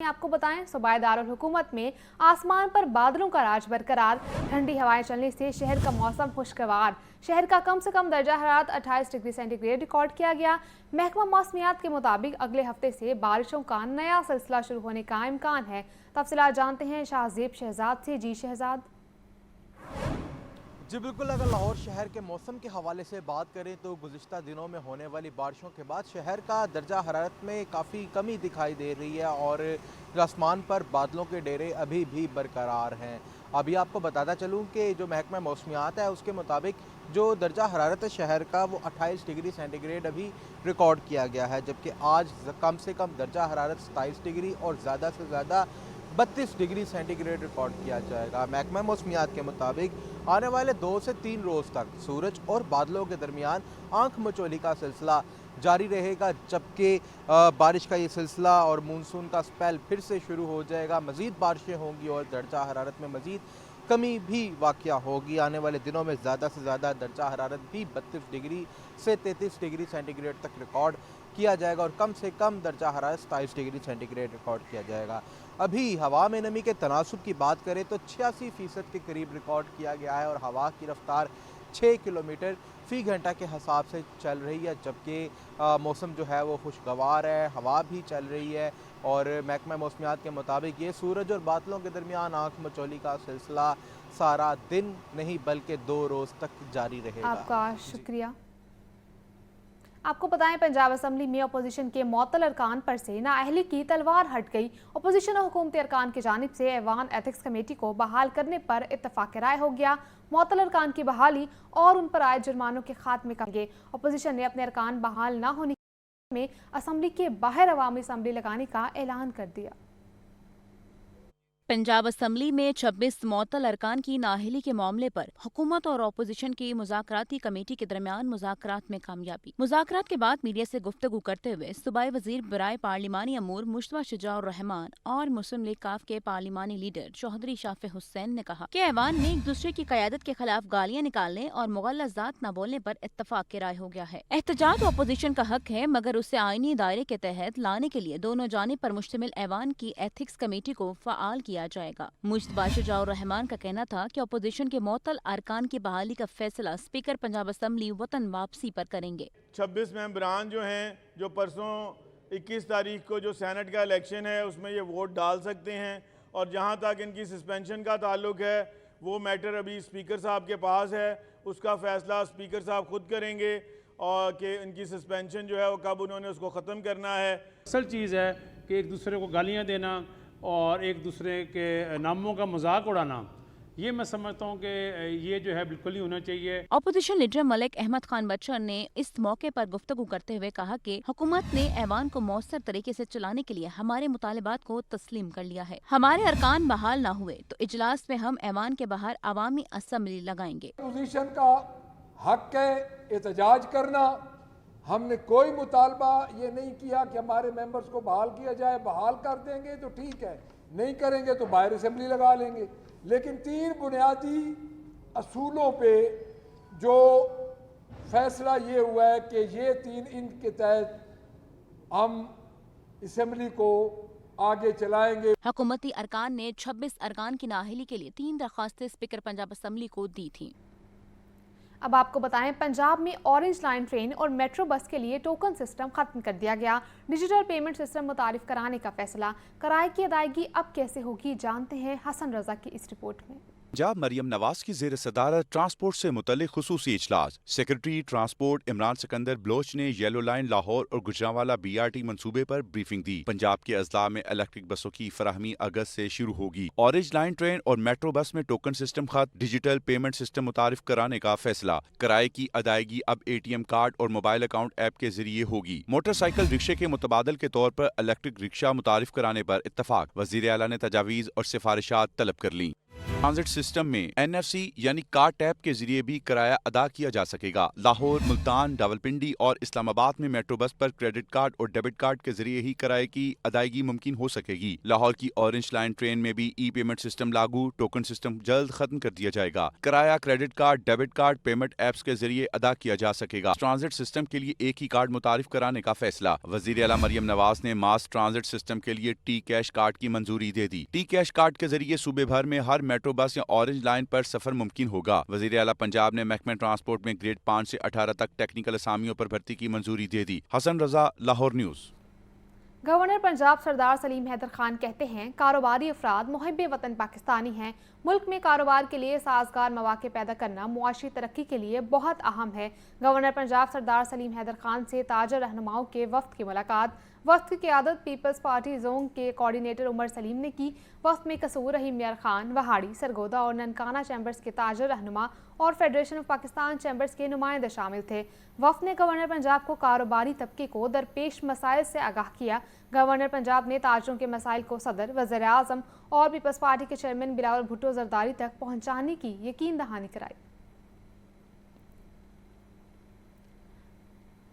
आपको बताएं, सूबाई दारुल हुकूमत में आसमान पर बादलों का राज बरकरार। ठंडी हवाएं चलने से शहर का मौसम खुशगवार। शहर का कम से कम दर्जा हरारत 28 डिग्री सेंटीग्रेड रिकॉर्ड किया गया। महकमा मौसमियात के मुताबिक अगले हफ्ते से बारिशों का नया सिलसिला शुरू होने का इम्कान है। तफसीलात जानते हैं शाहजेब शहजाद से। जी शहजाद। जी बिल्कुल, अगर लाहौर शहर के मौसम के हवाले से बात करें तो गुज़िश्ता दिनों में होने वाली बारिशों के बाद शहर का दर्जा हरारत में काफ़ी कमी दिखाई दे रही है और आसमान पर बादलों के डेरे अभी भी बरकरार हैं। अभी आपको बताता चलूँ कि जो महकमा मौसमियात है उसके मुताबिक जो दर्जा हरारत है शहर का वो 28 डिग्री सेंटीग्रेड अभी रिकॉर्ड किया गया है, जबकि आज कम से कम दर्जा हरारत 27 डिग्री और ज़्यादा से ज़्यादा 32 डिग्री सेंटीग्रेड रिकॉर्ड किया जाएगा। महकमा मौसमियात के मुताबिक आने वाले 2 से 3 रोज़ तक सूरज और बादलों के दरमियान आंख मचोली का सिलसिला जारी रहेगा, जबकि बारिश का ये सिलसिला और मानसून का स्पेल फिर से शुरू हो जाएगा। मज़ीद बारिशें होंगी और दर्जा हरारत में मज़ीद कमी भी वाक़या होगी। आने वाले दिनों में ज़्यादा से ज़्यादा दर्जा हरारत भी 32 डिग्री से 33 डिग्री सेंटीग्रेड तक रिकॉर्ड किया जाएगा और कम से कम दर्जा हरारत 27 डिग्री सेंटीग्रेड रिकॉर्ड किया जाएगा। अभी हवा में नमी के तनासुब की बात करें तो 86% के करीब रिकॉर्ड किया गया है और हवा की रफ्तार 6 किलोमीटर फ़ी घंटा के हिसाब से चल रही है, जबकि मौसम जो है वो खुशगवार है, हवा भी चल रही है और महकमा मौसमियात के मुताबिक ये सूरज और बादलों के दरमियान आंख मचोली का सिलसिला सारा दिन नहीं बल्कि 2 रोज़ तक जारी रहेगा। आपका शुक्रिया। आपको बताएं, पंजाब असम्बली में अपोजिशन के मुअत्तल अरकान पर से नाअहली की तलवार हट गई। अपोजिशन और हुकूमती अरकान की जानिब से ऐवान एथिक्स कमेटी को बहाल करने पर इत्तफाक राय हो गया। मुअत्तल अरकान की बहाली और उन पर आए जुर्मानों के खात्मे का अपोजिशन ने अपने अरकान बहाल न होने में असम्बली के बाहर अवामी असम्बली लगाने का ऐलान कर दिया। पंजाब असम्बली में 26 मुअत्तल अरकान की नाअहली के मामले पर हुकूमत और अपोजिशन की मुज़ाकराती कमेटी के दरमियान मुज़ाकरात में कामयाबी। मुज़ाकरात के बाद मीडिया से गुफ्तगू करते हुए सूबाई वज़ीर बराए पार्लिमानी अमूर मुश्तबा शुजाउर रहमान और मुस्लिम लीग काफ के पार्लिमानी लीडर चौधरी शाफे हुसैन ने कहा कि ऐवान ने एक दूसरे की क़यादत के खिलाफ गालियाँ निकालने और मुग़ल्लज़ात न बोलने पर इत्तफाक की राय हो गया है। एहतजाज अपोजिशन का हक है, मगर उसे आईनी दायरे के तहत लाने के लिए दोनों जानिब पर मुश्तमिल ऐवान की एथिक्स कमेटी को फ़आल किया जाएगा। मुश्तबा शुजाउर रहमान का कहना था कि अपोजिशन के मुअत्तल अरकान की बहाली का फैसला स्पीकर पंजाब असम्बली वतन वापसी पर करेंगे। 26 मेंबरान जो हैं, जो परसों 21 तारीख को जो सेनेट का इलेक्शन है उसमें ये वोट डाल सकते हैं और जहां तक इनकी सस्पेंशन का ताल्लुक है वो मैटर अभी स्पीकर साहब के पास है। उसका फैसला स्पीकर साहब खुद करेंगे और कि इनकी सस्पेंशन जो है वो कब उन्होंने उसको ख़त्म करना है। असल चीज़ है कि एक दूसरे को गालियाँ देना और एक दूसरे के नामों का मजाक उड़ाना, ये मैं समझता हूँ कि ये जो है बिल्कुल ही होना चाहिए। अपोजिशन लीडर मलिक अहमद खान बच्चर ने इस मौके पर गुफ्तगू करते हुए कहा कि हुकूमत ने ऐवान को मौसर तरीके से चलाने के लिए हमारे मुतालिबात को तस्लीम कर लिया है। हमारे अरकान बहाल न हुए तो इजलास में हम ऐवान के बाहर अवामी असम्बली लगाएंगे। अपोजिशन का हक है एहतजाज करना। हमने कोई मुतालबा ये नहीं किया कि हमारे मेंबर्स को बहाल किया जाए। बहाल कर देंगे तो ठीक है, नहीं करेंगे तो बाहर असेंबली लगा लेंगे। लेकिन 3 बुनियादी असूलों पे जो फैसला ये हुआ है कि ये 3 इनके तहत हम असेंबली को आगे चलाएंगे। हुकूमती अरकान ने 26 अरकान की नाअहली के लिए 3 दरख्वास्तें स्पीकर पंजाब असम्बली को दी थी। अब आपको बताएं, पंजाब में ऑरेंज लाइन ट्रेन और मेट्रो बस के लिए टोकन सिस्टम खत्म कर दिया गया। डिजिटल पेमेंट सिस्टम मुतारिफ कराने का फैसला। किराए की अदायगी अब कैसे होगी, जानते हैं हसन रजा की इस रिपोर्ट में। पंजाब मरियम नवाज की ज़ेर सदारत ट्रांसपोर्ट से मुतल्लिक खुसूसी इजलास। सेक्रेटरी ट्रांसपोर्ट इमरान सिकंदर बलोच ने येलो लाइन लाहौर और गुजरांवाला BRT मंसूबे पर ब्रीफिंग दी। पंजाब के अजला में इलेक्ट्रिक बसों की फराहमी अगस्त से शुरू होगी। ऑरेंज लाइन ट्रेन और मेट्रो बस में टोकन सिस्टम खत्म, डिजिटल पेमेंट सिस्टम मुतारिफ कराने का फैसला। किराए की अदायगी अब ATM कार्ड और मोबाइल अकाउंट ऐप के जरिए होगी। मोटरसाइकिल रिक्शे के मुतबादल के तौर पर इलेक्ट्रिक रिक्शा मुतारिफ कराने पर इत्तफाक। वज़ीर आला ने तजावीज़ और सिफारिशात तलब कर ली। ट्रांजिट सिस्टम में NFC यानी कार्ड टैप के जरिए भी किराया अदा किया जा सकेगा। लाहौर, मुल्तान, रावलपिंडी और इस्लामाबाद में मेट्रो बस पर क्रेडिट कार्ड और डेबिट कार्ड के जरिए ही किराए की अदायगी मुमकिन हो सकेगी। लाहौर की ऑरेंज लाइन ट्रेन में भी ई-पेमेंट सिस्टम लागू, टोकन सिस्टम जल्द खत्म कर दिया जाएगा। किराया credit card, debit card, payment apps के जरिए अदा किया जा सकेगा। ट्रांजिट सिस्टम के लिए एक ही कार्ड मुतारिफ कराने का फैसला। वजीर आला मरियम नवाज ने मास ट्रांजिट सिस्टम के लिए टी कैश कार्ड की मंजूरी दे दी। टी कैश कार्ड के जरिए सूबे भर में हर मेट्रो बस या ऑरेंज लाइन पर सफर मुमकिन होगा। वजीर आला पंजाब ने महकमे ट्रांसपोर्ट में ग्रेड 5 से 18 तक टेक्निकल असामियों पर भर्ती की मंजूरी दे दी। हसन रजा, लाहौर न्यूज़। गवर्नर पंजाब सरदार सलीम हैदर खान कहते हैं कारोबारी अफराद मुहिब वतन पाकिस्तानी हैं। मुल्क में कारोबार के लिए साजगार मौके पैदा करना मुआशी तरक्की के लिए बहुत अहम है। गवर्नर पंजाब सरदार सलीम हैदर खान से ताजर रहनुमाओं के वफ्द की मुलाकात। वफ्द की क़यादत पीपल्स पार्टी जोन के कोऑर्डिनेटर उमर सलीम ने की। वफ्द में कसूर, रहीम मियार खान, वहाड़ी, सरगोदा और ननकाना चैम्बर्स के ताजर रहनुमा और फेडरेशन ऑफ पाकिस्तान चैम्बर्स के नुमाइंदे शामिल थे। वफ्द ने गवर्नर पंजाब को कारोबारी तबके को दरपेश मसाइल से आगाह किया। गवर्नर पंजाब ने ताजरों के मसाइल को सदर, वज़ीर आज़म और पीपल्स पार्टी के चेयरमैन बिलावल भुट्टो जरदारी तक पहुँचाने की यकीन दहानी कराई।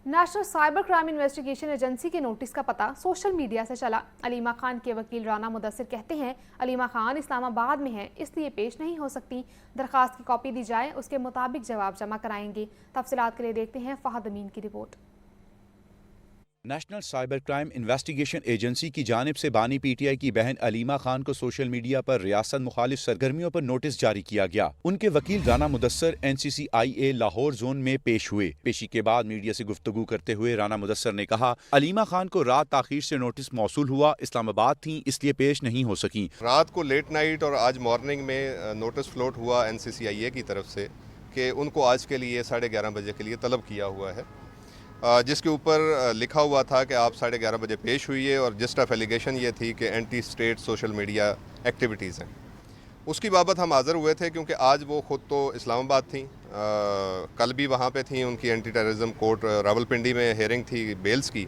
National cyber crime investigation agency के नोटिस का पता सोशल मीडिया से चला। अलीमा खान के वकील राना मुदस्सिर कहते हैं अलीमा खान इस्लामाबाद में हैं, इसलिए पेश नहीं हो सकती। दरखास्त की कॉपी दी जाए, उसके मुताबिक जवाब जमा कराएंगे। तफसीलात के लिए देखते हैं फहद अमीन की report. National cyber crime investigation agency की जानिब से बानी PTI की बहन अलीमा खान को सोशल मीडिया पर रियासत मुखालिफ सरगर्मियों पर नोटिस जारी किया गया। उनके वकील राना मुदस्सिर NCCIA लाहौर जोन में पेश हुए। पेशी के बाद मीडिया से गुफ्तगू करते हुए राना मुदस्सिर ने कहा अलीमा खान को रात ताखीर से नोटिस मौसूल हुआ, इस्लामाबाद थी इसलिए पेश नहीं हो सकी। रात को लेट नाइट और आज मॉर्निंग में नोटिस फ्लोट हुआ NCCIA की तरफ से कि उनको आज के लिए 11:30 बजे के लिए तलब किया हुआ है, जिसके ऊपर लिखा हुआ था कि आप 11:30 बजे पेश हुई है और जिस्ट ऑफ एलिगेशन ये थी कि anti state social media activities हैं। उसकी बाबत हम हाज़िर हुए थे क्योंकि आज वो ख़ुद तो इस्लामाबाद थी, कल भी वहाँ पे थी। उनकी एंटी टेररिज्म कोर्ट रावलपिंडी में हेयरिंग थी बेल्स की,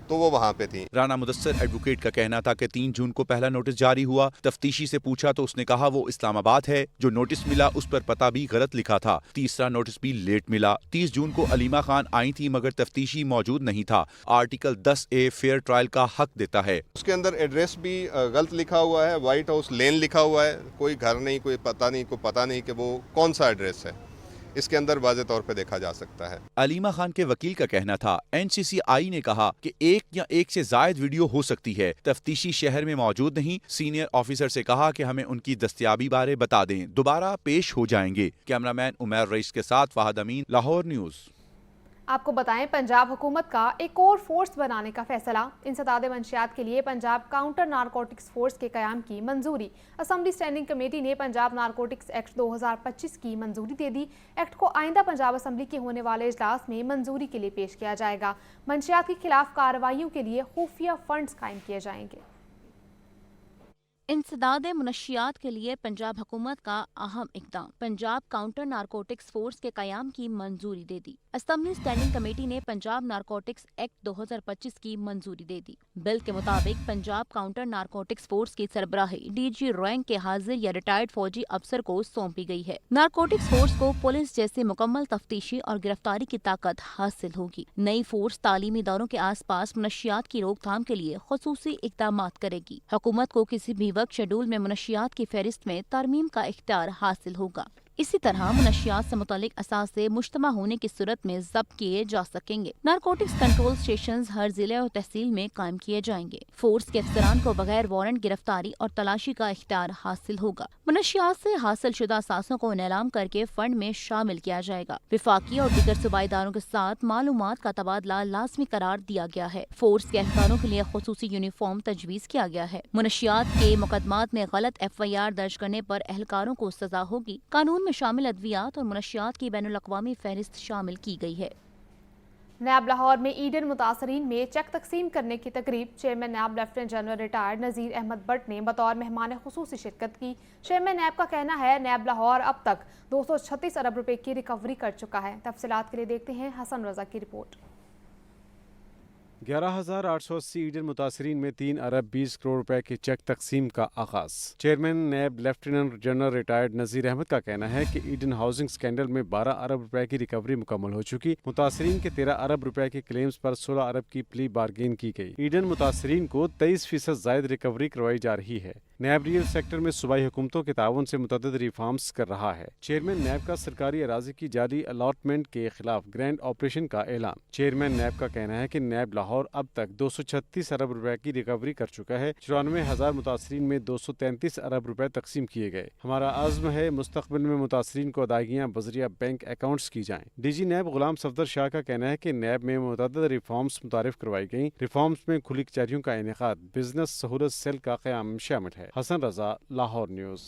तो वो वहाँ पे थी। राना मुदस्सिर एडवोकेट का कहना था कि 3 जून को पहला नोटिस जारी हुआ। तफ्तीशी से पूछा तो उसने कहा वो इस्लामाबाद है। जो नोटिस मिला उस पर पता भी गलत लिखा था। तीसरा नोटिस भी लेट मिला। 30 जून को अलीमा खान आई थी मगर तफ्तीशी मौजूद नहीं था। आर्टिकल 10A फेयर ट्रायल का हक देता है। उसके अंदर एड्रेस भी गलत लिखा हुआ है, व्हाइट हाउस लेन लिखा हुआ है। कोई घर नहीं, कोई पता नहीं कि वो कौन सा एड्रेस है। इसके अंदर वाज़े तौर पे देखा जा सकता है। अलीमा खान के वकील का कहना था NCCI ने कहा कि एक या एक से जायद वीडियो हो सकती है। तफ्तीशी शहर में मौजूद नहीं। सीनियर ऑफिसर से कहा कि हमें उनकी दस्तयाबी बारे बता दें, दोबारा पेश हो जाएंगे। कैमरामैन उमैर रईस के साथ फहद अमीन, लाहौर न्यूज़। आपको बताएं पंजाब हुकूमत का एक और फोर्स बनाने का फैसला। इंसदाद मंशियात के लिए पंजाब काउंटर नारकोटिक्स फोर्स के कयाम की मंजूरी। असम्बली स्टैंडिंग कमेटी ने पंजाब नारकोटिक्स एक्ट 2025 की मंजूरी दे दी। एक्ट को आइंदा पंजाब असम्बली के होने वाले इजलास में मंजूरी के लिए पेश किया जाएगा। मंशियात के खिलाफ कार्रवाइयों के लिए खुफिया फंड्स कायम किए जाएंगे। इंसदाद मुनशियात के लिए पंजाब हुकूमत का अहम इक़दाम। पंजाब काउंटर नारकोटिक्स फोर्स के कयाम की मंजूरी दे दी। असम्बली स्टैंडिंग कमेटी ने पंजाब नारकोटिक्स एक्ट 2025 की मंजूरी दे दी। बिल के मुताबिक पंजाब काउंटर नारकोटिक्स फोर्स की सरबराही DG रैंक के हाजिर या रिटायर्ड फौजी अफसर को सौंपी गई है। नारकोटिक्स फोर्स को पुलिस जैसे मुकम्मल तफ्तीशी और गिरफ्तारी की ताकत हासिल होगी। नई फोर्स तालीमी इदारों के आस पास मुनशियात की रोकथाम के लिए खुसूसी इक़दामात करेगी। हुकूमत को किसी भी वक्त शेड्यूल में मुनशियात की फहरिस्त में तरमीम का इख्तियार हासिल होगा। इसी तरह मुनशियात से मुतालिक असासे मुश्तमा होने की सूरत में जब्त किए जा सकेंगे। नारकोटिक्स कंट्रोल स्टेशन हर जिले और तहसील में कायम किए जाएंगे। फोर्स के अफसरान को बगैर वारंट गिरफ्तारी और तलाशी का इख्तियार हासिल होगा। मुनशियात से हासिल शुदा असासों को नीलाम करके फंड में शामिल किया जाएगा। विफाकी और दीगर सूबाईदारों के साथ मालूमात का तबादला लाजमी करार दिया गया है। फोर्स के एहलकारों के लिए खुसूसी यूनिफॉर्म तजवीज़ किया गया है। मुनशियात के मुकदमात में गलत FIR दर्ज करने पर एहलकारों को सजा होगी। कानून में शामिल अद्वियात और मुनशियात की बैनुल-अक़वामी फहरिस्त शामिल की गई है। नैब लाहौर में ईडन मुतासरीन में चेक तकसीम करने की तकरीब। चेयरमैन नैब लेफ्टिनेंट जनरल रिटायर्ड नज़ीर अहमद भट्ट ने बतौर मेहमान खुसूसी शिरकत की। चेयरमैन नैब का कहना है नैब लाहौर अब तक 236 अरब रुपए की रिकवरी कर चुका है। तफसीलात के लिए देखते हैं हसन रजा की रिपोर्ट। 11,880 ایڈن متاثرین میں 3 ارب 20 کروڑ روپے کے چیک تقسیم کا آغاز۔ Chairman NAB lieutenant general retired Nazir Ahmed کا کہنا ہے کہ ایڈن ہاؤسنگ سکینڈل میں 12 ارب روپے کی ریکوری مکمل ہو چکی۔ متاثرین کے 13 ارب روپے کے کلیمز پر 16 ارب کی پلی بارگین کی گئی۔ ایڈن متاثرین کو 23% زائد ریکوری کروائی جا رہی ہے۔ نیب ریل سیکٹر میں صوبائی حکومتوں کے تعاون سے متعدد ریفارمز کر رہا ہے۔ چیئرمین نیب کا سرکاری اراضی کی جعلی الاٹمنٹ کے خلاف گرینڈ آپریشن کا اعلان۔ چیئرمین نیب کا کہنا ہے کہ نیب لاہور اب تک 236 ارب روپے کی ریکوری کر چکا ہے۔ 94,000 متاثرین میں 233 ارب روپے تقسیم کیے گئے۔ ہمارا عزم ہے مستقبل میں متاثرین کو ادائیگیاں بذریعہ بینک اکاؤنٹس کی جائیں۔ D G NAB Ghulam Safdar شاہ کا کہنا ہے کہ نیب میں متعدد ریفارمز متعارف کروائی گئیں۔ ریفارمز میں کھلی کچہریوں کا انعقاد، بزنس سہولت سیل کا قیام شامل ہے۔ حسن رضا، لاہور نیوز۔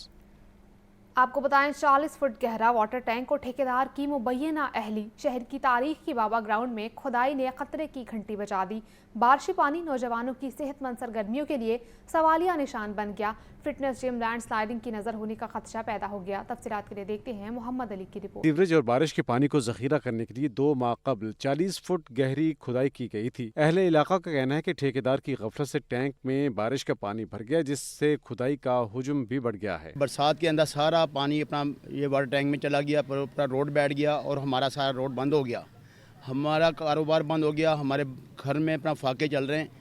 آپ کو بتائیں 40 فٹ گہرا واٹر ٹینک کو ٹھیکیدار کی مبینہ اہلی۔ شہر کی تاریخ کی بابا گراؤنڈ میں کھدائی نے خطرے کی گھنٹی بجا دی۔ بارشی پانی نوجوانوں کی صحت مند سرگرمیوں کے لیے سوالیہ نشان بن گیا۔ فٹنس جم لینڈ سلائڈنگ کی نظر ہونے کا خدشہ پیدا ہو گیا۔ تفصیلات کے لیے دیکھتے ہیں محمد علی کی رپورٹ۔ سیوریج اور بارش کے پانی کو ذخیرہ کرنے کے لیے 2 ماہ قبل 40 فٹ گہری کھدائی کی گئی تھی۔ اہل علاقہ کا کہنا ہے کہ ٹھیکیدار کی غفلت سے ٹینک میں بارش کا پانی بھر گیا، جس سے کھدائی کا حجم بھی بڑھ گیا ہے۔ برسات کے اندر سارا پانی اپنا یہ واٹر ٹینک میں چلا گیا، پورا روڈ بیٹھ گیا اور ہمارا سارا روڈ بند ہو گیا، ہمارا کاروبار بند ہو گیا، ہمارے گھر میں اپنا فاقے چل رہے ہیں۔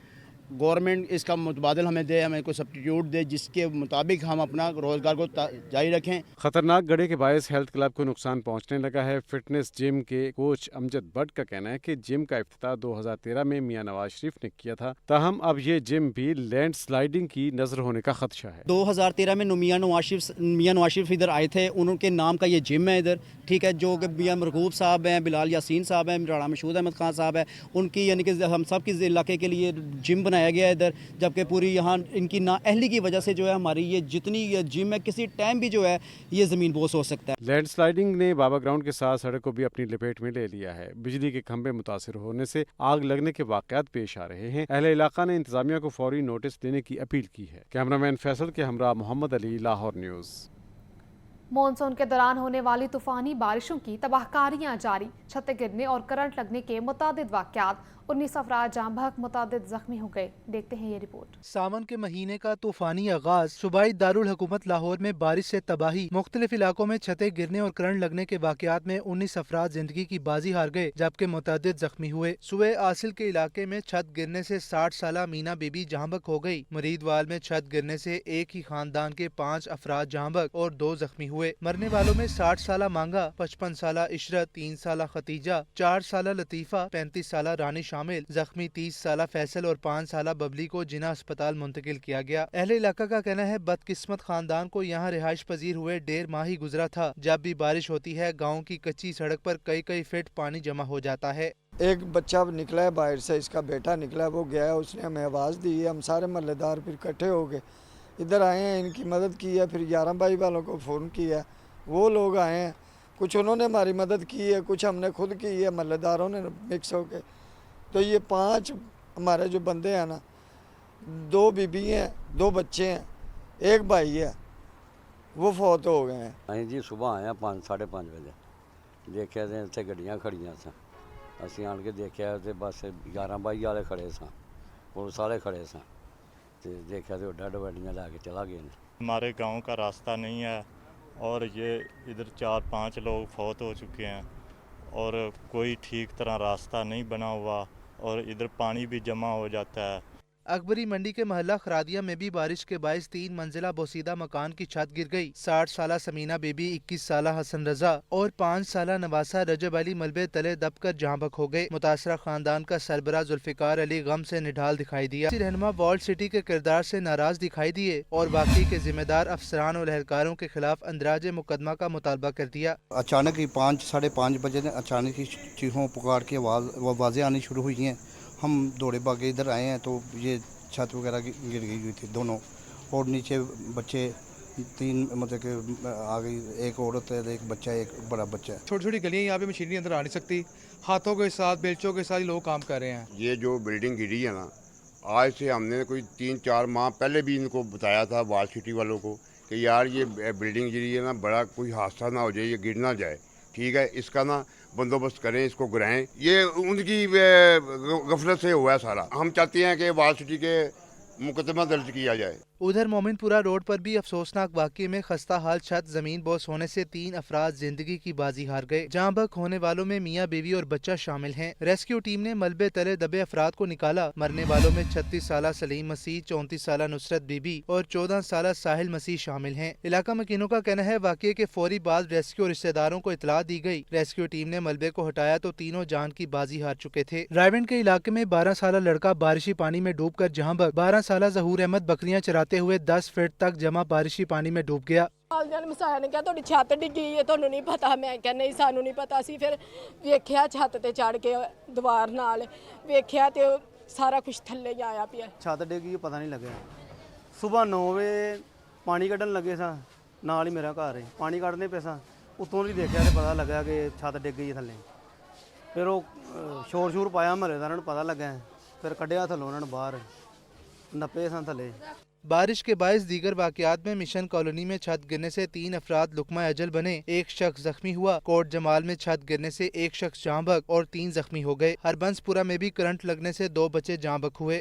گورنمنٹ اس کا متبادل ہمیں دے، ہمیں کوئی سبسٹیٹیوٹ دے جس کے مطابق ہم اپنا روزگار کو جاری رکھیں۔ خطرناک گڑھے کے باعث ہیلتھ کلب کو نقصان پہنچنے لگا ہے۔ فٹنس جم کے کوچ امجد بٹ کا کہنا ہے کہ جم کا افتتاح 2013 میں میاں نواز شریف نے کیا تھا، تاہم اب یہ جم بھی لینڈ سلائڈنگ کی نظر ہونے کا خدشہ ہے۔ 2013 میں میاں نواز شریف ادھر آئے تھے، ان کے نام کا یہ جم ہے ادھر، ٹھیک ہے، جو کہ میاں مرغوب صاحب ہیں، بلال یاسین صاحب ہیں، رانا مشہود احمد خان صاحب ہیں، ان کی یعنی کہ ہم سب کے علاقے کے لیے جم بنایا گیا ہے ادھر، جبکہ پوری یہاں ان کی نااہلی کی وجہ سے جو ہے ہماری یہ جتنی یہ جم ہے کسی ٹائم بھی جو ہے یہ زمین بوس ہو سکتا ہے۔ لینڈ سلائڈنگ نے بابا گراؤنڈ کے ساتھ سڑک کو بھی اپنی لپیٹ میں لے لیا ہے۔ بجلی کے کھمبے متاثر ہونے سے آگ لگنے کے واقعات پیش آ رہے ہیں۔ اہل علاقہ نے انتظامیہ کو فوری نوٹس دینے کی اپیل کی ہے۔ کیمرامین فیصل کے ہمراہ محمد علی، لاہور نیوز۔ مانسون کے دوران ہونے والی طوفانی بارشوں کی تباہ کاریاں جاری، چھتیں گرنے اور کرنٹ لگنے کے متعدد واقعات، 19 افراد جاں بحق، متعدد زخمی ہو گئے۔ دیکھتے ہیں یہ رپورٹ۔ ساون کے مہینے کا طوفانی آغاز، صوبائی دارالحکومت لاہور میں بارش سے تباہی، مختلف علاقوں میں چھتیں گرنے اور کرنٹ لگنے کے واقعات میں 19 افراد زندگی کی بازی ہار گئے جبکہ متعدد زخمی ہوئے۔ صوبے آصل کے علاقے میں چھت گرنے سے 60 سالہ مینا بی بی جاں بحق ہو گئی۔ مریدوال میں چھت گرنے سے ایک ہی خاندان کے 5 افراد جاں بحق اور 2 زخمی ہوئے۔ مرنے والوں میں 60 سالہ مانگا، 55 سالہ عشرت، 3 سالہ ختیجہ، 4 سالہ لطیفہ، 35 سالہ رانی شامل۔ زخمی 30 سالہ فیصل اور 5 سالہ ببلی کو جناح اسپتال منتقل کیا گیا۔ اہل علاقہ کا کہنا ہے بدقسمت خاندان کو یہاں رہائش پذیر ہوئے 1.5 ماہ ہی گزرا تھا۔ جب بھی بارش ہوتی ہے گاؤں کی کچی سڑک پر کئی فٹ پانی جمع ہو جاتا ہے۔ ایک بچہ نکلا ہے باہر سے، اس کا بیٹا نکلا ہے، وہ گیا ہے، اس نے ہمیں آواز دی ہے، ہم سارے محلے دار پھر اکٹھے ہو کے ادھر آئے ہیں، ان کی مدد کی ہے، پھر 11 بھائی والوں کو فون کیا ہے، وہ لوگ آئے ہیں، کچھ انہوں نے ہماری مدد کی ہے، کچھ ہم نے خود کی ہے، محلے داروں نے مکس ہو کے۔ تو یہ 5 ہمارے جو بندے ہیں نا، 2 بیوی ہیں، 2 بچے ہیں، 1 بھائی ہے، وہ فوت ہو گئے ہیں۔ ਅਸੀਂ ਜੀ ਸੁਬਾਹ ਆਏ 5:30 ਵਜੇ, ਦੇਖਿਆ ਤੇ ਇੱਥੇ ਗੱਡੀਆਂ ਖੜੀਆਂ ਸਨ, ਅਸੀਂ ਆਣ ਕੇ ਦੇਖਿਆ ਤੇ ਬਸ 11 ਬਾਈ ਵਾਲੇ ਖੜੇ ਸਨ, ਪੁਲਿਸ ਵਾਲੇ ਖੜੇ ਸਨ, ਤੇ ਦੇਖਿਆ ਤੇ ਉਹ ਡੱਡ ਵੱਡੀਆਂ ਲੈ ਕੇ ਚਲਾ ਗਏ ਨੇ। हमारे गांव का रास्ता नहीं है और ये इधर 4-5 लोग फौत हो चुके हैं और कोई ठीक तरह रास्ता नहीं बना हुआ और इधर पानी भी जमा हो जाता है। अकबरी मंडी के महल्ला खरादिया में भी बारिश के बायस 3 मंजिला बोसीदा मकान की छत गिर गई। 60 साला समीना बेबी, 21 साला हसन रजा और 5 साला नवासा रजब अली मलबे तले दबकर जहाँ बक हो गए। मुतासरा खानदान का सरबरा जुल्फिकार अली गम से निढाल दिखाई दिया। रहनुमा वॉल्ड सिटी के किरदार से नाराज दिखाई दिए और वाकई के जिम्मेदार अफसरान और एहलकारों के खिलाफ अंदराज मुकदमा का मुतालबा कर दिया। अचानक ही 5-5:30 बजे अचानक ही चीखों पुकार की आवाज़ें आनी शुरू हुई हैं। हम दौड़े भागे इधर आए हैं तो ये छत वगैरह गिर गई हुई थी दोनों, और नीचे बच्चे 3 मतलब कि आ गई, एक औरत है, एक बच्चा, एक बड़ा बच्चा है। छोटी छोटी गलियाँ, यहाँ पे मशीनरी अंदर आ नहीं सकती, हाथों के साथ बेलचों के साथ लोग काम कर रहे हैं। ये जो बिल्डिंग गिरी है ना, आज से हमने कोई 3-4 माह पहले भी इनको बताया था वाल सिटी वालों को कि यार ये बिल्डिंग गिरी है ना, बड़ा कोई हादसा ना हो जाए, ये गिर ना जाए, ठीक है, इसका ना बंदोबस्त करें, इसको गिराएं। ये उनकी गफलत से हुआ है सारा। हम चाहते हैं कि वाल सिटी के मुकदमा दर्ज किया जाए। उधर मोमिनपुरा रोड पर भी अफसोसनाक वाक़ये में खस्ता हाल छत जमीन बोस होने से 3 अफराद जिंदगी की बाजी हार गए। जाँ बहक होने वालों में मियाँ बीवी और बच्चा शामिल हैं। रेस्क्यू टीम ने मलबे तले दबे अफराद को निकाला। मरने वालों में 36 साला सलीम मसीह, 34 साला नुसरत बीबी और 14 साला साहिल मसीह शामिल हैं। इलाका मकीनों का कहना है वाक़ये के फौरी बाद रेस्क्यू और रिश्तेदारों को इतला दी गई। रेस्क्यू टीम ने मलबे को हटाया तो तीनों जान की बाजी हार चुके थे। रायविंड के इलाके में 12 साला लड़का बारिशी पानी में डूब कर जहाँ बहक, 12 साला जहूर अहमद बकरियां चराते हुए 10 फीट तक जमा बारिशी पानी में डूब गया। ਮਸਾਇਆ ਨੇ ਕਿਹਾ ਤੁਹਾਡੀ ਛੱਤ ਡਿੱਗੀ ਹੈ, ਤੁਹਾਨੂੰ ਨਹੀਂ ਪਤਾ। ਮੈਂ ਕਿਹਾ ਨਹੀਂ, ਸਾਨੂੰ ਨਹੀਂ ਪਤਾ। ਅਸੀਂ ਫਿਰ ਵੇਖਿਆ ਛੱਤ ਤੇ ਚੜ ਕੇ ਦੀਵਾਰ ਨਾਲ ਵੇਖਿਆ ਤੇ ਸਾਰਾ ਕੁਝ ਥੱਲੇ ਹੀ ਆਇਆ ਪਿਆ। ਛੱਤ ਡਿੱਗੀ ਪਤਾ ਨਹੀਂ ਲੱਗਿਆ। ਸਵੇਰ 9 ਵਜੇ ਪਾਣੀ ਕੱਢਣ ਲੱਗੇ ਸਾਂ, ਨਾਲ ਹੀ ਮੇਰਾ ਘਰ ਹੈ। ਪਾਣੀ ਕੱਢਦੇ ਪਏ ਸਾਂ, ਉੱਤੋਂ ਦੀ ਦੇਖਿਆ ਤੇ ਪਤਾ ਲੱਗਾ ਕਿ ਛੱਤ ਡਿੱਗ ਗਈ ਥੱਲੇ। ਫਿਰ ਉਹ ਸ਼ੋਰ ਪਾਇਆ ਮਹੱਲੇਦਾਰਾਂ ਨੂੰ, ਪਤਾ ਲੱਗਾ। ਫਿਰ ਕੱਢਿਆ ਥੱਲੋਂ ਉਹਨਾਂ ਨੂੰ ਬਾਹਰ, ਨੱਪੇ ਸਾਂ ਥੱਲੇ। बारिश के बायस दीगर वाकयात में मिशन कॉलोनी में छत गिरने से 3 अफराद लुकमा अजल बने, 1 शख्स जख्मी हुआ। कोट जमाल में छत गिरने से 1 शख्स जाँ बहक और 3 जख्मी हो गए। हरबंसपुरा में भी करंट लगने से 2 बच्चे जाँ बहक हुए।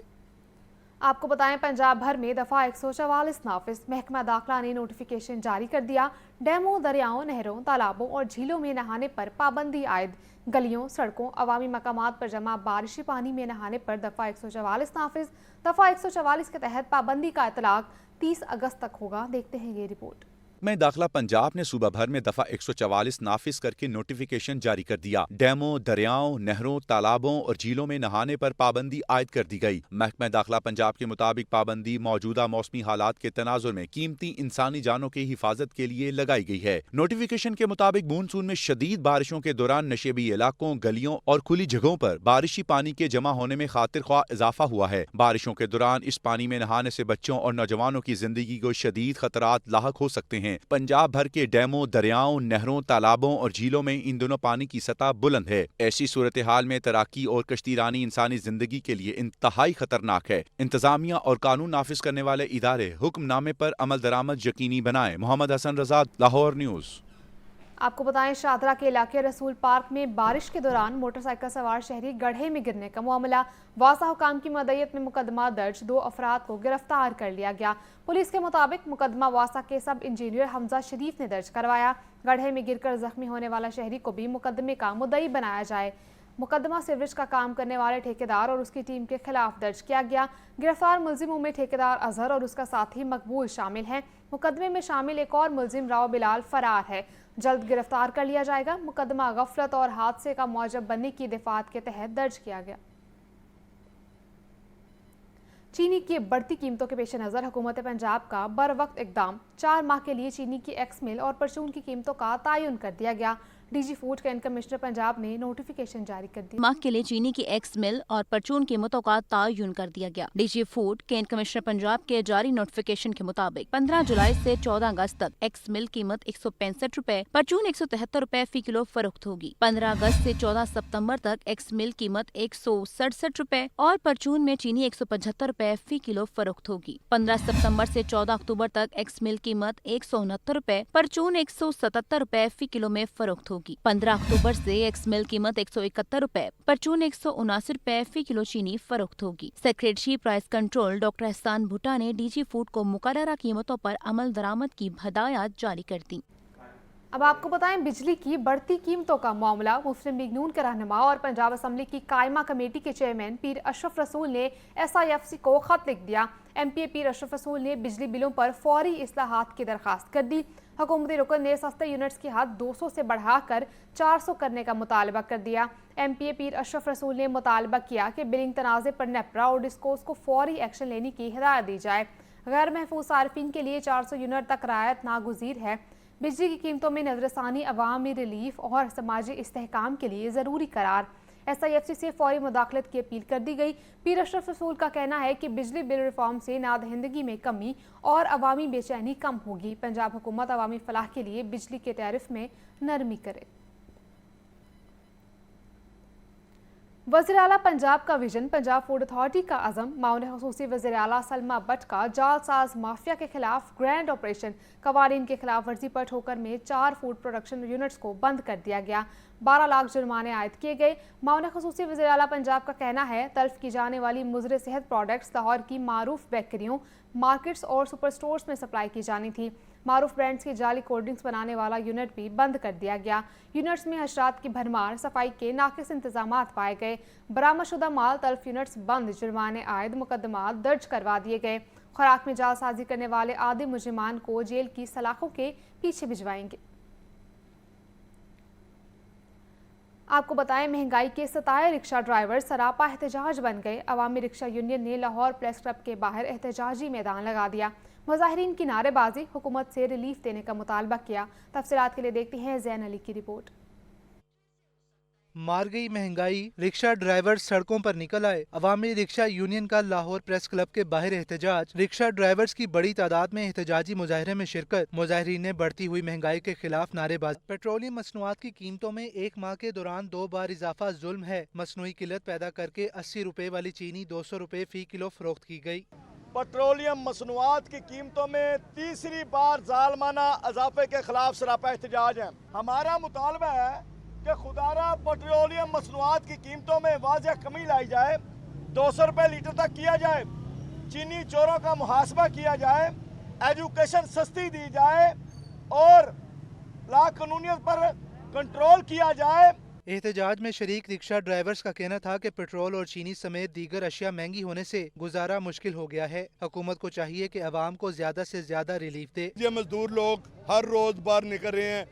आपको बताएं पंजाब भर में दफ़ा 144 नाफिज। महकमा दाखिला ने नोटिफिकेशन जारी कर दिया। डैमों, दरियाओं, नहरों, तालाबों और झीलों में नहाने पर पाबंदी आयद। गलियों, सड़कों, अवामी मकामात पर जमा बारिशी पानी में नहाने पर दफ़ा 144 नाफिज। दफ़ा 144 के तहत पाबंदी का इतलाक 30 अगस्त तक होगा। देखते हैं ये रिपोर्ट। में दाखिला पंजाब ने सूबा भर में दफा 144 नाफिज करके नोटिफिकेशन जारी कर दिया। डैमों, दरियाओं, नहरों, तालाबों और झीलों में नहाने पर पाबंदी आयद कर दी गई। महकमा दाखिला पंजाब के मुताबिक पाबंदी मौजूदा मौसमी हालात के तनाजुर में कीमती इंसानी जानों की हिफाजत के लिए लगाई गई है। नोटिफिकेशन के मुताबिक मानसून में शदीद बारिशों के दौरान नशेबी इलाकों, गलियों और खुली जगहों पर बारिशी पानी के जमा होने में खातिर ख्वाह इजाफा हुआ है। बारिशों के दौरान इस पानी में नहाने से बच्चों और नौजवानों की जिंदगी को शदीद खतरात लाहक हो सकते हैं। पंजाब भर के डैमों, दरियाओं, नहरों, तालाबों और झीलों में इन दिनों पानी की सतह बुलंद है। ऐसी सूरत हाल में तैराकी और कश्तीरानी इंसानी जिंदगी के लिए इंतहाई खतरनाक है। इंतजामिया और कानून नाफिज करने वाले इदारे हुक्मनामे पर अमल दरामद यकीनी बनाएं। मोहम्मद हसन रजा, लाहौर न्यूज़। आपको बताएं शादरा के इलाके रसूल पार्क में बारिश के दौरान मोटरसाइकिल सवार शहरी गड्ढे में गिरने का मामला। वासा हुकाम की मदयत में मुकदमा दर्ज, 2 अफराद को गिरफ्तार कर लिया गया। पुलिस के मुताबिक मुकदमा वासा के सब इंजीनियर हमजा शरीफ ने दर्ज करवाया। गड्ढे में गिरकर जख्मी होने वाला शहरी को भी मुकदमे का मुद्दई बनाया जाए। मुकदमा सीवरेज का काम करने वाले ठेकेदार और उसकी टीम के खिलाफ दर्ज किया गया। गिरफ्तार मुलजिमों में ठेकेदार अजहर और उसका साथी मकबूल शामिल हैं। मुकदमे में शामिल एक और मुलजिम राव बिलाल फरार है, जल्द गिरफ्तार कर लिया जाएगा। मुकदमा गफलत और हादसे का मौजब बनने की दफात के तहत दर्ज किया गया। चीनी की बढ़ती कीमतों के पेश नज़र हुकूमत पंजाब का बर वक्त इकदाम। 4 माह के लिए चीनी की एक्स मिल और परचून की कीमतों का तयन कर दिया गया। डीजी फूड के कमिश्नर पंजाब ने नोटिफिकेशन जारी कर दी। माह के लिए चीनी की एक्स मिल और परचून कीमतों का तयन कर दिया गया। डीजी फूड के कमिश्नर पंजाब के जारी नोटिफिकेशन के मुताबिक 15 जुलाई से 14 अगस्त तक एक्स मिल कीमत 165 रुपए, परचून 173 रुपए फी किलो फरोख्त होगी। 15 अगस्त से 14 सितंबर तक एक्स मिल कीमत 167 रुपए और परचून में चीनी 175 रुपए फी किलो फरोख्त होगी। 15 सितंबर से 14 अक्टूबर तक एक्स मिल कीमत 169 रुपए, परचून 177 रुपए फी किलो में फरोख्त होगी। 15 अक्टूबर से एक्स मिल कीमत 171 रुपए, परचून 179 रुपए फी किलो चीनी फरोख्त होगी। सेक्रेटरी प्राइस कंट्रोल डॉक्टर एहसान भुट्टा ने डीजी फूड को मुकर्ररा कीमतों पर अमल दरामद की हदायत जारी कर दी। अब आपको बताएं बिजली की बढ़ती कीमतों का मामला। मुस्लिम लीग नून के रहनुमा और पंजाब असम्बली की कायमा कमेटी के चेयरमैन पीर अशरफ रसूल ने SIFC को खत लिख दिया। MPA पीर अशरफ रसूल ने बिजली बिलों पर फौरी इस्लाहात की दरख्वास्त कर दी। हुकूमती रुकन ने सस्ते यूनिट्स की हद 200 से बढ़ाकर 400 करने का मुतालबा कर दिया। MPA पीर अशरफ रसूल ने मुतालबा किया कि बिलिंग तनाज़े पर नेपरा और डिस्कोस को फौरी एक्शन लेने की हिदायत दी जाए। गैर महफूज सार्फिन के लिए 400 यूनिट तक रायत नागुज़ीर है। बिजली की कीमतों में नजरसानी अवामी रिलीफ और समाजी इस्तेहकाम के लिए ज़रूरी करार। SIFC से फौरी मुदाखलत की अपील कर दी गई। पीर अशरफ रसूल का कहना है कि बिजली बिल रिफॉर्म से नादहिंदगी में कमी और अवामी बेचैनी कम होगी। पंजाब हुकूमत अवामी फलाह के लिए बिजली के टैरिफ में नरमी करे। वज़ीर आला पंजाब का विजन, पंजाब फूड अथॉरिटी का अज़म, माउन ख़ुसूसी वज़ीर आला सलमा बट का जालसाज माफिया के खिलाफ ग्रैंड ऑपरेशन। कवानीन के खिलाफ वर्जी पर ठोकर में 4 फूड प्रोडक्शन यूनिट्स को बंद कर दिया गया। 12 लाख जुर्माने आयद किए गए। माउन ख़ुसूसी वज़ीर आला पंजाब का कहना है तल्फ की जाने वाली मुज़र सेहत प्रोडक्ट्स लाहौर की मारूफ बेकरियों, मार्केट्स और सुपर स्टोर्स में सप्लाई की जानी थी। मारूफ ब्रांड्स की जाली कोल्ड ड्रिंक्स बनाने वाला यूनिट भी बंद कर दिया गया। यूनिट्स में हशरात की भरमार, सफाई के नाकिस इंतजामात पाए गए। बरामदशुदा माल तल्फ यूनिट्स बंद, जुर्माने आयद, मुकदमात दर्ज करवा दिए गए। खुराक में जालसाजी करने वाले आदि मुजरिमान को जेल की सलाखों के पीछे भिजवाएंगे। आपको बताएं, महंगाई के सताए रिक्शा ड्राइवर सरापा एहतजाज बन गए। अवामी रिक्शा यूनियन ने लाहौर प्रेस क्लब के बाहर एहतजाजी मैदान लगा दिया। मुजाहिरीन की नारेबाजी, हुकूमत से रिलीफ देने का मुतालबा किया। तफसीलात के लिए देखते हैं जैन अली की रिपोर्ट। मार गई महंगाई, रिक्शा ड्राइवर सड़कों पर निकल आए। अवामी रिक्शा यूनियन का लाहौर प्रेस क्लब के बाहर एहतजाज। रिक्शा ड्राइवर्स की बड़ी तादाद में एहतजाजी मुजाहरे में शिरकत। मुजाहिरीन ने बढ़ती हुई महंगाई के खिलाफ नारेबाजी। पेट्रोलियम मसनूआत की कीमतों में 1 माह के दौरान 2 बार इजाफा जुल्म है। मसनूई किल्लत पैदा करके 80 रुपए वाली चीनी 200 रुपए फी किलो फरोख्त की गई। पेट्रोलियम मसनूआत की कीमतों में तीसरी बार जालमाना इजाफे के खिलाफ सरापा एहतजाज है। हमारा मुतालबा है कि खुदारा पेट्रोलियम मसनूआत की कीमतों में वाज़ह कमी लाई जाए, 200 रुपये लीटर तक किया जाए, चीनी चोरों का मुहासबा किया जाए, एजुकेशन सस्ती दी जाए और लाकानूनियत पर कंट्रोल किया जाए। एहतजाज में शरीक रिक्शा ड्राइवर्स का कहना था कि पेट्रोल और चीनी समेत दीगर अशिया महंगी होने से गुजारा मुश्किल हो गया है। हुकूमत को चाहिए कि अवाम को ज्यादा से ज्यादा रिलीफ दे। ये मजदूर लोग हर रोज बाहर निकल रहे हैं,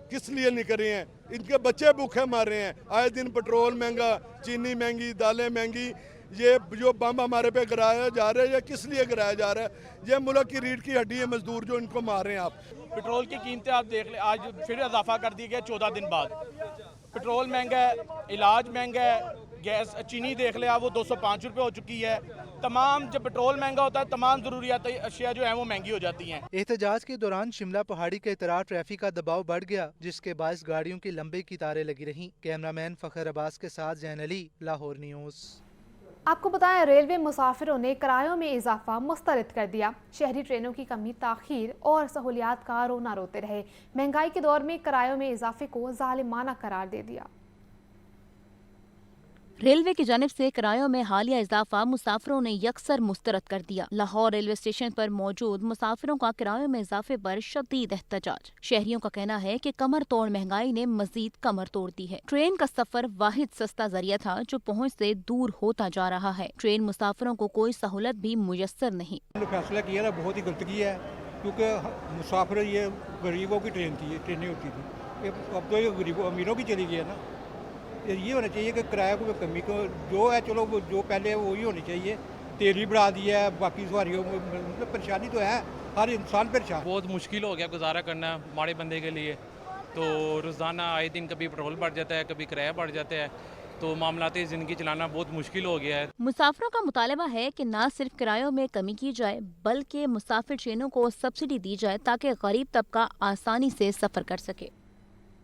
किस लिए निकल रहे हैं? इनके बच्चे भूखे मर रहे हैं। आए दिन पेट्रोल महंगा, चीनी महंगी, दालें महंगी। ये जो बम हमारे पे गिराया जा रहा है, ये किस लिए गिराया जा रहा है? ये मुल्क की रीढ़ की हड्डी है मजदूर जो इनको मार रहे हैं। आप पेट्रोल की कीमतें आप देख ले, आज फिर इजाफा कर दी गया 14 दिन बाद। पेट्रोल महंगा है, इलाज महंगा है, गैस चीनी देख ले आप वो 205 रुपये हो चुकी है। तमाम जब पेट्रोल महंगा होता है तमाम ज़रूरियात अशिया जो है वो महंगी हो जाती हैं। एहतजाज के दौरान शिमला पहाड़ी के इतरार ट्रैफिक का दबाव बढ़ गया, जिसके बायस गाड़ियों की लंबी कतारें लगी रहीं। कैमरामैन फखर अब्बास के साथ जैन अली, लाहौर न्यूज़। आपको बताएं, रेलवे मुसाफिरों ने किरायों में इजाफा मुस्तरद कर दिया। शहरी ट्रेनों की कमी, ताखीर और सहूलियात का रोना रोते रहे। महंगाई के दौर में किरायों में इजाफे को जालिमाना करार दे दिया। रेलवे की जानिब से किरायों में हालिया इजाफा मुसाफिरों ने यकसर मुस्तरद कर दिया। लाहौर रेलवे स्टेशन पर मौजूद मुसाफिरों का किरायों में इजाफे पर शदीद एहतजाज। शहरियों का कहना है कि कमर तोड़ महंगाई ने मजीद कमर तोड़ दी है। ट्रेन का सफर वाहिद सस्ता जरिया था जो पहुँच से दूर होता जा रहा है। ट्रेन मुसाफिरों को कोई सहूलत भी मुयस्सर नहीं। फैसला किया ना बहुत ही गलत किया है, क्योंकि मुसाफिर ये गरीबों की ट्रेनें होती थी, अब तो ये गरीबों अमीरों की चली गई है ना। ये होना चाहिए कि किराया को कमी को जो है, चलो जो पहले वही होनी चाहिए। तेल ही बढ़ा दिया है, बाकी सवारियों में मतलब परेशानी तो है, हर इंसान परेशान। बहुत मुश्किल हो गया गुजारा करना माड़े बंदे के लिए। तो रोज़ाना आए दिन कभी पेट्रोल बढ़ जाता है, कभी किराया बढ़ जाता है, तो मामलाती ज़िंदगी चलाना बहुत मुश्किल हो गया है। मुसाफिरों का मुतालबा है कि न सिर्फ किरायों में कमी की जाए बल्कि मुसाफिर ट्रेनों को सब्सिडी दी जाए ताकि गरीब तबका आसानी से सफ़र कर सके।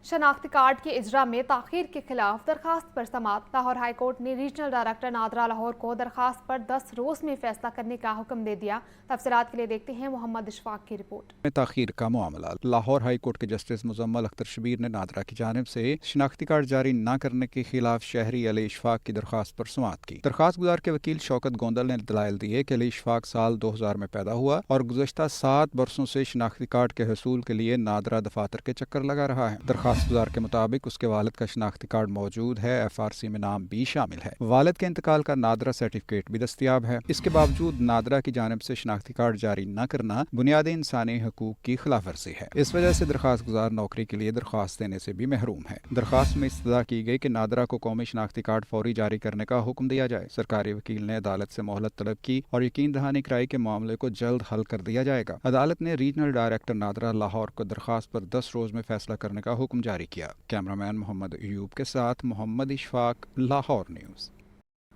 शनाख्ती कार्ड के इजरा में ताखीर के खिलाफ दरखास्त पर समाअत। लाहौर हाई कोर्ट ने रीजनल डायरेक्टर नादरा लाहौर को दरखास्त पर 10 रोज में फैसला करने का हुक्म दे दिया। तफसीलात के लिए देखते हैं मोहम्मद इशफाक की रिपोर्ट। ताखीर का मामला। लाहौर हाई कोर्ट के जस्टिस मुजम्मल अख्तर शबीर ने नादरा की जानिब से शनाख्ती कार्ड जारी न करने के खिलाफ शहरी अली इशफाक की दरखास्त पर समाअत की। दरखास्त गुजार के वकील शौकत गोंदल ने दलाइल दिए कि अली इशफाक साल 2000 में पैदा हुआ और गुज़श्ता 7 बरसों से शनाख्ती कार्ड के हसूल के लिए नादरा दफातर के चक्कर लगा रहा है। दरखास्त गुजार के मुताबिक उसके वालिद का शनाख्ती कार्ड मौजूद है, FRC में नाम भी शामिल है। वालिद के इंतकाल का नादरा सर्टिफिकेट भी दस्तियाब है। इसके बावजूद नादरा की जानिब से शनाख्ती कार्ड जारी न करना बुनियादी इंसानी हकूक की खिलाफ वर्जी है। इस वजह से दरखास्त गुजार नौकरी के लिए दरखास्त देने से भी महरूम है। दरखास्त में इस्तदा की गई कि नादरा को कौमी शनाख्ती कार्ड फौरी जारी करने का हुक्म दिया जाए। सरकारी वकील ने अदालत से मोहलत तलब की और यकीन दहानी कराई के मामले को जल्द हल कर दिया जाएगा। अदालत ने रीजनल डायरेक्टर नादरा लाहौर को दरखास्त पर 10 रोज में फैसला करने का हुक्म जारी किया। कैमरामैन मोहम्मद अयूब के साथ मोहम्मद इशफाक, लाहौर न्यूज़।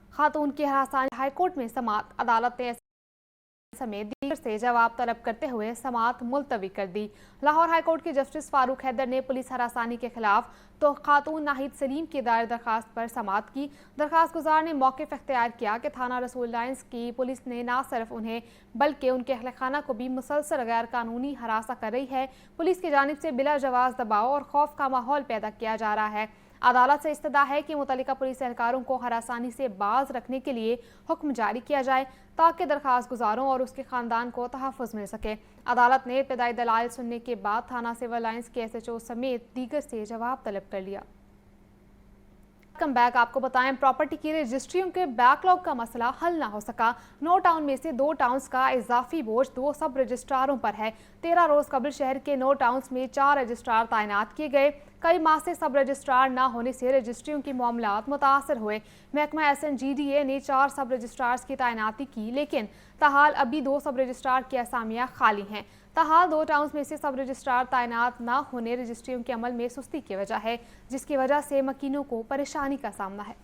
खातून की हरासानी, हाईकोर्ट में समाअत। अदालत ने समेत दीगर से जवाब तलब करते हुए समाअत मुलतवी कर दी। लाहौर हाई कोर्ट के जस्टिस फारूक हैदर ने पुलिस हरासानी के खिलाफ तो खातून नाहिद सलीम की दायर दरखास्त पर समाअत की। दरखास्त गुजार ने मौक़िफ़ इख्तियार किया कि थाना रसूल लाइन्स की पुलिस ने न सिर्फ उन्हें बल्कि उनके अहल खाना को भी मुसलसल गैर कानूनी हरासा कर रही है। पुलिस की जानिब से बिला जवाज़ दबाव और खौफ का माहौल पैदा किया जा रहा है। अदालत से इस्तदा है कि मुतल्लिका पुलिस एहलकारों को हरासानी से बाज रखने के लिए हुक्म जारी किया जाए ताकि दरखास्त गुजारों और उसके ख़ानदान को तहफ़्फ़ुज़ मिल सके। अदालत ने इब्तदाई दलाइल सुनने के बाद थाना सिविल लाइन्स के SHO समेत दीगर से जवाब तलब कर लिया। कम बैक आपको बताएं, प्रॉपर्टी की रजिस्ट्रियों के बैकलॉग का मसला हल ना हो सका। 9 टाउन में से 2 टाउन्स का इजाफी बोझ 2 सब रजिस्ट्रारों पर है। 13 रोज कबल शहर के 9 टाउन्स में 4 रजिस्ट्रार तैनात किए गए। कई माह से सब रजिस्ट्रार ना होने से रजिस्ट्रियों की मामलात मुतासर हुए। महकमा SNGDA ने 4 सब रजिस्ट्रार्स की तैनाती की, लेकिन ताहाल अभी 2 सब रजिस्ट्रार की असामियाँ खाली हैं। ताहाल 2 टाउन्स में से सब रजिस्ट्रार तैनात ना होने रजिस्ट्रियों के अमल में सुस्ती की वजह है, जिसकी वजह से मकीनों को परेशानी का सामना है।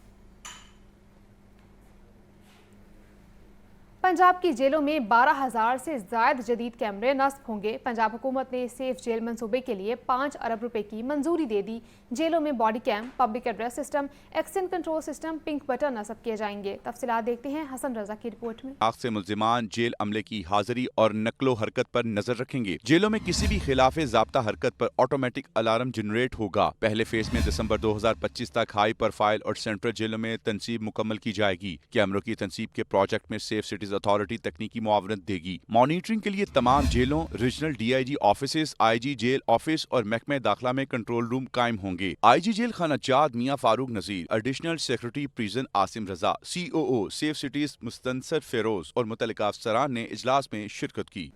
पंजाब की जेलों में 12,000 से ज़ायद जदीद कैमरे नस्ब होंगे। पंजाब हुकूमत ने सेफ जेल मंसूबे के लिए 5 अरब रुपए की मंजूरी दे दी। जेलों में body cam, public address system, accident control system, pink button नस्ब किए जाएंगे। तफसीलात देखते हैं हसन रजा की रिपोर्ट में। आग से मुल्जिमान जेल अमले की हाजिरी और नकलो हरकत पर नजर रखेंगे। जेलों में किसी भी खिलाफ ज़ाब्ता हरकत पर ऑटोमेटिक अलार्म जनरेट होगा। पहले फेज में दिसंबर 2025 तक हाई प्रोफाइल और सेंट्रल जेलों में तनसीब मुकम्मल की जाएगी। कैमरों की तनसीब के प्रोजेक्ट में सेफ सिटीज अथॉरिटी तकनीकी मुआवनत देगी। मॉनिटरिंग के लिए तमाम जेलों, regional DIG office, IG jail office और महकमे दाखिला में कंट्रोल रूम कायम होंगे। IG जेल खाना जाद मियां फारूक नजीर, एडिशनल सेक्रेटरी प्रिजन आसिम रजा, COO safe cities Mustansar Feroz और मुतल्लिका अफसरान ने इजलास में शिरकत की।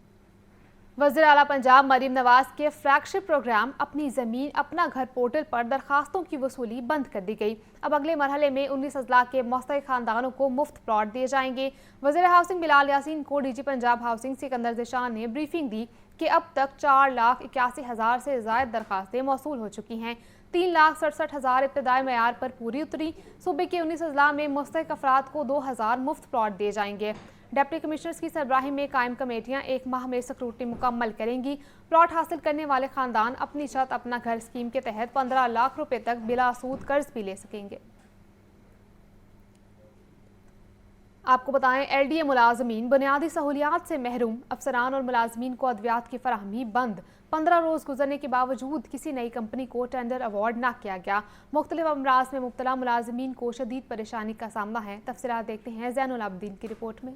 वज़ीर आला पंजाब मरीम नवाज के फ्लैगशिप प्रोग्राम अपनी ज़मीन अपना घर पोर्टल पर दरखास्तों की वसूली बंद कर दी गई। अब अगले मरहले में 19 अजला के मुस्तहिक़ खानदानों को मुफ्त प्लॉट दिए जाएंगे। वज़ीर हाउसिंग बिलाल यासीन को DG पंजाब हाउसिंग सिकंदर ज़िशान ने ब्रीफिंग दी कि अब तक 4,81,000 से ज़ायद दरखास्तें मौसूल हो चुकी हैं। 3,67,000 इब्तदाई मेयार पर पूरी उतरी। सूबे के 19 अजला में मुस्तहिक़ अफराद को 2,000 मुफ्त प्लॉट दिए जाएंगे। डिप्टी कमिश्नर्स की सरबराही में कायम कमेटियां 1 माह में स्क्रूटनी मुकम्मल करेंगी। प्लॉट हासिल करने वाले खानदान अपनी छत अपना घर स्कीम के तहत 15 लाख रुपए तक बिला सूद कर्ज भी ले सकेंगे। आपको बताएं, LDA मुलाजमीन बुनियादी सहूलियात से महरूम। अफसरान और मुलाजमीन को अद्वियात की फराहमी बंद। 15 रोज गुजरने के बावजूद किसी नई कंपनी को टेंडर अवार्ड न किया गया। मुख्तलिफ अमराज में मुब्तला मुलाजमीन को शदीद परेशानी का सामना है। तफसीलात देखते हैं ज़ैनुल आबदीन की रिपोर्ट में।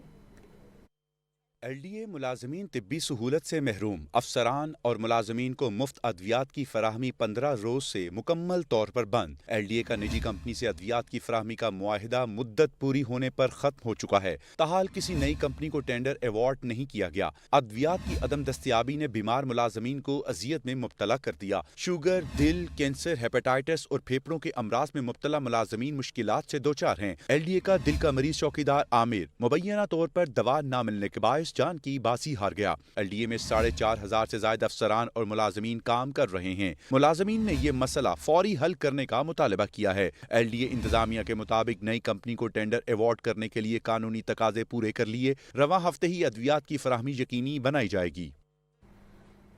LDA मुलाजमीन तिब्बी सहूलत से महरूम। अफसरान और मुलाजमीन को मुफ्त अद्वियात की फराहमी 15 रोज से मुकम्मल तौर पर बंद। LDA का निजी कंपनी से अद्वियात की फराहमी का मुआहिदा मुद्दत पूरी होने पर खत्म हो चुका है। ताहाल किसी नई कंपनी को टेंडर अवार्ड नहीं किया गया। अद्वियात की अदम दस्तियाबी ने बीमार मुलाजमीन को अजियत में मुब्तला कर दिया। शुगर, दिल, कैंसर, हेपेटाइटिस और फेफड़ों के अमराज में मुब्तला मुलाजमीन मुश्किलात से दो चार हैं। LDA का दिल का मरीज चौकीदार आमिर मुबैना तौर पर दवा न मिलने के बायस जान की बासी हार गया। LDA में 4,500 से ज्यादा अफसरान और मुलाजमीन काम कर रहे हैं। मुलाजमीन ने ये मसला फौरी हल करने का मुतालबा किया है। LDA इंतजामिया के मुताबिक नई कंपनी को टेंडर अवार्ड करने के लिए कानूनी तकाजे पूरे कर लिए। रवा हफ्ते ही अद्वियात की फराहमी यकीनी बनाई जाएगी।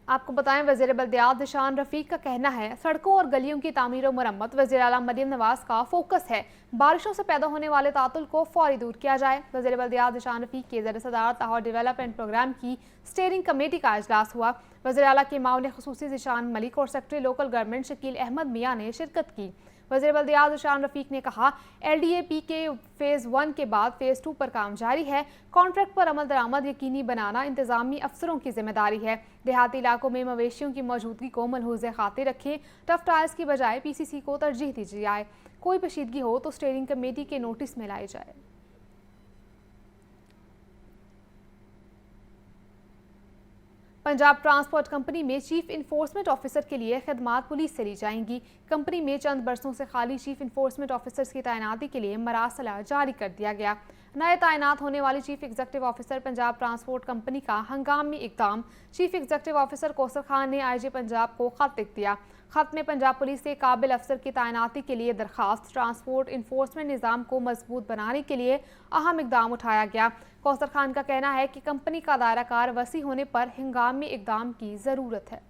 आपको बताएं, वज़ीर बल्दियात ज़िशान रफ़ीक का कहना है सड़कों और गलियों की तामीर और मरम्मत वज़ीर आला मरीम नवाज का फोकस है। बारिशों से पैदा होने वाले तातुल को फौरी दूर किया जाए। वज़ीर बल्दियात ज़िशान रफ़ीक के ज़र सदारत लाहौर डेवलपमेंट प्रोग्राम की स्टीयरिंग कमेटी का इजलास हुआ। वज़ीर आला के माउन ख़ुसूसी ज़िशान मलिक और secretary local government Shakeel Ahmed Mian ने शिरकत की। वज़ीर बल्दियात ज़िशान रफ़ीक ने कहा, LDAP के फ़ेज़ 1 के बाद फ़ेज़ 2 पर काम जारी है। कॉन्ट्रैक्ट पर अमल दरामद यकीनी बनाना इंतज़ामी अफसरों की जिम्मेदारी है। देहाती इलाकों में मवेशियों की मौजूदगी को मलहूज़े खातिर रखें। टफ टायर्स की बजाय PCC को तरजीह दी जाए। कोई पेचीदगी हो तो स्टीयरिंग कमेटी के नोटिस में लाई जाए। पंजाब ट्रांसपोर्ट कंपनी में चीफ इन्फोर्समेंट ऑफिसर के लिए खिदमात पुलिस से ली जाएंगी। कंपनी में चंद बरसों से खाली चीफ इन्फोर्समेंट ऑफिसर्स की तैनाती के लिए मरासला जारी कर दिया गया। नए तैनात होने वाली chief executive officer Punjab transport company का हंगामी इकदाम। Chief executive officer Kausar Khan ने आईजी पंजाब को खत लिख दिया। खत में पंजाब पुलिस से काबिल अफसर की तैनाती के लिए दरखास्त, ट्रांसपोर्ट इन्फोर्समेंट निज़ाम को मजबूत बनाने के लिए अहम इकदाम उठाया गया। कौसर खान का कहना है कि कंपनी का दायरा कार वसी होने पर हंगामी इकदाम की ज़रूरत है।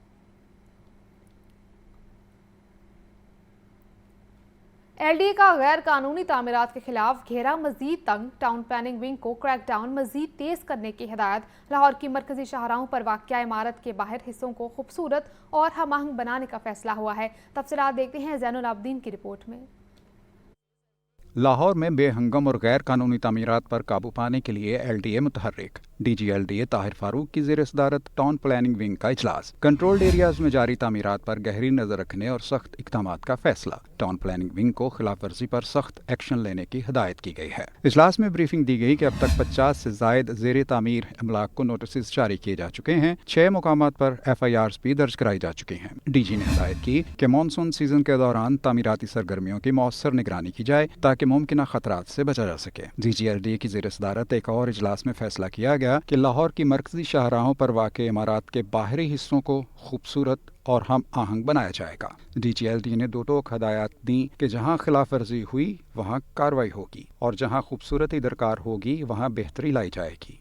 एलडीए का गैर कानूनी तामीरात के खिलाफ घेरा मजीद तंग। टाउन प्लानिंग विंग को क्रैकडाउन मजीद तेज करने की हिदायत। लाहौर की मरकजी शाहराहों पर वाक़या इमारत के बाहर हिस्सों को खूबसूरत और हमआहंग बनाने का फैसला हुआ है। तफसीलात देखते हैं ज़ैनुल आबदीन की रिपोर्ट में। लाहौर में बेहंगम और गैर कानूनी तामीरात पर काबू पाने के लिए एलडीए मुतहर्रिक। डीजी एलडीए ताहिर फारूक की ज़ेर सदारत टाउन प्लानिंग विंग का इजलास। कंट्रोल्ड एरियाज में जारी तामीरात पर गहरी नजर रखने और सख्त इक़दामात का फैसला। टाउन प्लानिंग विंग को खिलाफ वर्जी पर सख्त एक्शन लेने की हिदायत की गई है। इजलास में ब्रीफिंग दी गई कि अब तक 50 से जायद ज़ेर तामीर अमलाक को नोटिस जारी किए जा चुके हैं। 6 मुकामात पर FIRs भी दर्ज कराई जा चुकी हैं। डीजी ने हिदायत की कि मानसून सीजन के दौरान तामीराती सरगर्मियों की मौसर निगरानी की जाए ताकि मुमकिन खतरात से बचा जा सके। DGLDA की ज़ेर सदारत एक और इजलास में फैसला किया गया कि लाहौर की मरकजी शाहराहों पर वाक़ इमारत के बाहरी हिस्सों को खूबसूरत और हम आहंग बनाया जाएगा। DGLDA ने दो टोक हदायत दी कि जहां खिलाफ वर्जी हुई वहां कार्रवाई होगी और जहां खूबसूरती दरकार होगी वहां बेहतरी लाई जाएगी।